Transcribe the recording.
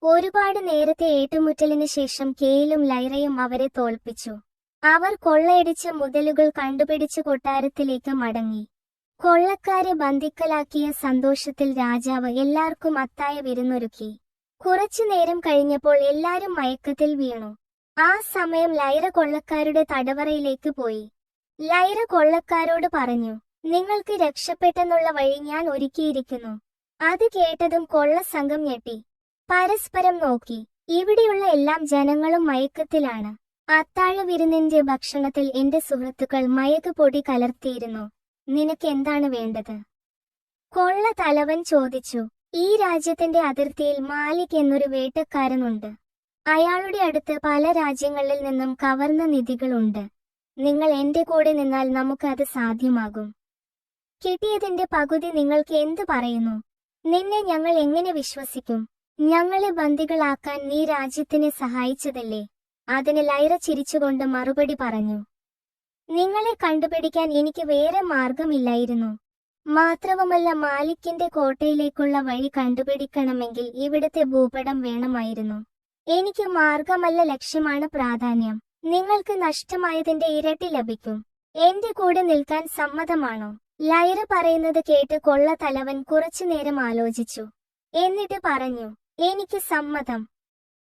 ഒരുപാട് നേരത്തെ ഏറ്റുമുട്ടലിന് ശേഷം കെയിലും ലൈറയും അവരെ തോൽപ്പിച്ചു. അവർ കൊള്ളയടിച്ച മുതലുകൾ കണ്ടുപിടിച്ച് കൊട്ടാരത്തിലേക്ക് മടങ്ങി. കൊള്ളക്കാരെ ബന്ദിക്കലാക്കിയ സന്തോഷത്തിൽ രാജാവ് എല്ലാവർക്കും അത്താഴ വിരുന്നൊരുക്കി. കുറച്ചുനേരം കഴിഞ്ഞപ്പോൾ എല്ലാരും മയക്കത്തിൽ വീണു. ആ സമയം ലൈറ കൊള്ളക്കാരുടെ തടവറയിലേക്ക് പോയി. ലൈറ കൊള്ളക്കാരോട് പറഞ്ഞു, നിങ്ങൾക്ക് രക്ഷപ്പെട്ടെന്നുള്ള വഴി ഞാൻ ഒരുക്കിയിരിക്കുന്നു. അത് കേട്ടതും കൊള്ള സംഘം ഞെട്ടി. പരസ്പരം നോക്കി. ഇവിടെയുള്ള എല്ലാം ജനങ്ങളും മയക്കത്തിലാണ്. അത്താഴ വിരുന്നിന്റെ ഭക്ഷണത്തിൽ എന്റെ സുഹൃത്തുക്കൾ മയക്കുപൊടി കലർത്തിയിരുന്നു. നിനക്ക് എന്താണ് വേണ്ടത്? കൊള്ള തലവൻ ചോദിച്ചു. ഈ രാജ്യത്തിന്റെ അതിർത്തിയിൽ മാലിക് എന്നൊരു വേട്ടക്കാരനുണ്ട്. അയാളുടെ അടുത്ത് പല രാജ്യങ്ങളിൽ നിന്നും കവർന്ന നിധികളുണ്ട്. നിങ്ങൾ എന്റെ കൂടെ നിന്നാൽ നമുക്ക് അത് സാധ്യമാകും. കിട്ടിയതിന്റെ പകുതി നിങ്ങൾക്ക് എന്തു പറയുന്നു? നിന്നെ ഞങ്ങൾ എങ്ങനെ വിശ്വസിക്കും? ഞങ്ങളെ ബന്ദികളാക്കാൻ നീ രാജ്യത്തിനെ സഹായിച്ചതല്ലേ? അതിന് ലൈറ ചിരിച്ചുകൊണ്ട് മറുപടി പറഞ്ഞു. നിങ്ങളെ കണ്ടുപിടിക്കാൻ എനിക്ക് വേറെ മാർഗമില്ലായിരുന്നു. മാത്രവുമല്ല, മാലിക്കിന്റെ കോട്ടയിലേക്കുള്ള വഴി കണ്ടുപിടിക്കണമെങ്കിൽ ഇവിടുത്തെ ഭൂപടം വേണമായിരുന്നു. എനിക്ക് മാർഗമല്ല, ലക്ഷ്യമാണ് പ്രാധാന്യം. നിങ്ങൾക്ക് നഷ്ടമായതിന്റെ ഇരട്ടി ലഭിക്കും. എന്റെ കൂടെ നിൽക്കാൻ സമ്മതമാണോ? ലൈറ പറയുന്നത് കേട്ട് കൊള്ള തലവൻ കുറച്ചുനേരം ആലോചിച്ചു. എന്നിട്ട് പറഞ്ഞു, എനിക്ക് സമ്മതം.